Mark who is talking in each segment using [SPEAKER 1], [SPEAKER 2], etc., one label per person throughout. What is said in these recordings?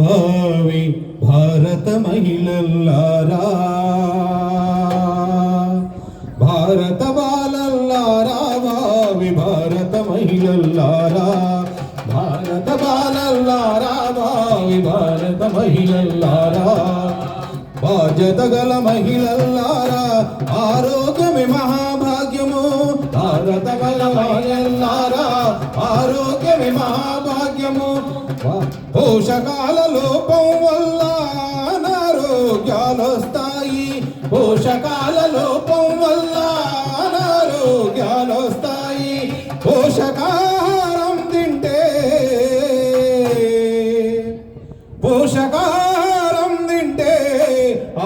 [SPEAKER 1] భావి భారత మహిళల్లారా, భారత బాలల్లారా, భావి భారత మహిళల్లారా, భారత బాలల్లారా, భావి భారత మహిళల్లారా, బాధ్యత గల మహిళల్లారా, ఆరోగ్యమే మహాభాగ్యము. భారత గల మహిళల్లారా, ఆరోగ్యమే మహాభాగ్యము. పోషకాల లోపం వల్ల అనారోగ్యాలు వస్తాయి, పోషకాల లోపం వల్ల అనారోగ్యాలు వస్తాయి. పోషకాహారం తింటే, పోషకాహారం తింటే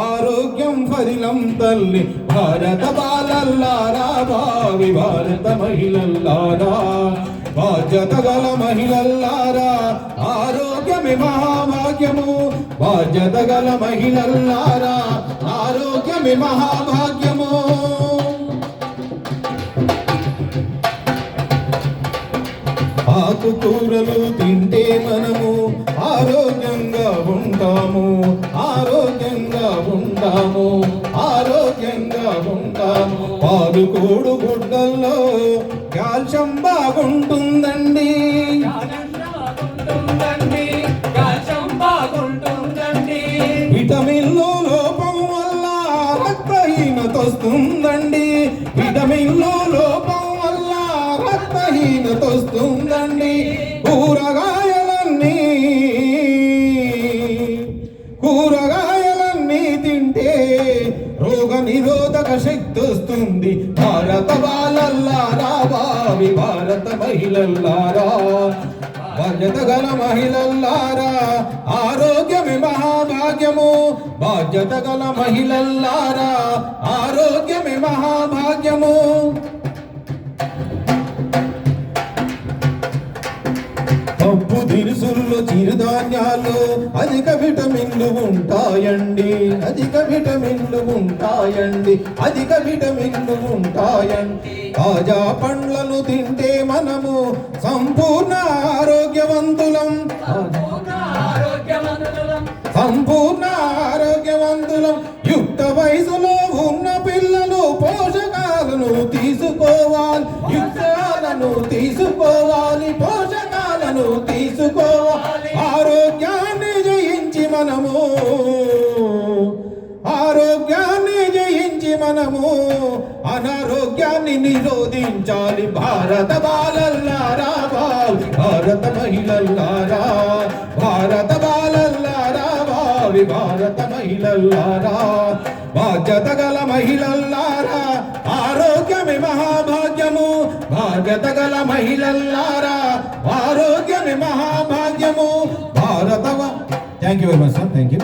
[SPEAKER 1] ఆరోగ్యం ఫలిలం తల్లి. భారత బాలల్లారా, భావి భారత మహిళల్లారా, బాధ్యత గల మహిళల్లారా, ఆరోగ్యమే మహాభాగ్యము. బాధ్యత గల మహిళల్లారా, ఆరోగ్యమే మహాభాగ్యము. ఆకుకూరలు తింటే మనము ఆరోగ్యంగా ఉంటాము, ఆరోగ్యంగా ఉంటాము, ఆరోగ్యంగా ఉంటాము. పాలు కోడు గుడ్డల్లో కాల్షియం బాగుంటుందండి, విటమిన్లు లోపం వల్ల రక్తహీనత వస్తుందండి, విటమిన్లు లోపం వల్ల రక్తహీనత వస్తుందండి. కూరగాయలన్నీ తింటే రోగ నిరోధక శక్తి వస్తుంది. భారత బాలల్లారా, భావి భారత మహిళల్లారా, బాధ్యత గల మహిళల్లారా, ఆరోగ్యమే మహాభాగ్యము. బాధ్యత గల మహిళల్లారా, ఆరోగ్యమే మహాభాగ్యము. పప్పు దినుసుల్లో చిరుధాన్యాల్లో అధిక విటమిన్లు ఉంటాయండి, అధిక విటమిన్లు ఉంటాయండి, అధిక విటమిన్లు ఉంటాయండి. తాజా పండ్లను తింటే మనము సంపూర్ణ ఆరోగ్యవంతులం, సంపూర్ణ ఆరోగ్యవంతులం. యుక్త వయసులో ఉన్న పిల్లలు పోషకాలను తీసుకోవాలి, యుక్తాలను తీసుకోవాలి, పోషకాలను తీసుకోవాలి. ఆరోగ్యాన్ని జయించి మనము, ఆరోగ్యాన్ని జయించి మనము అనారోగ్యాన్ని నిరోధించాలి. భారత బాలల్లారా, భారత మహిళల్లారా, భారత బాలల్లారా, భావి భారత మహిళల్లారా, బాధ్యత గల మహిళల్లారా, ఆరోగ్యమే మహాభాగ్యము. బాధ్యత గల మహిళల్లారా, ఆరోగ్యమే మహాభాగ్యము. భారత thank you very much sir, thank you.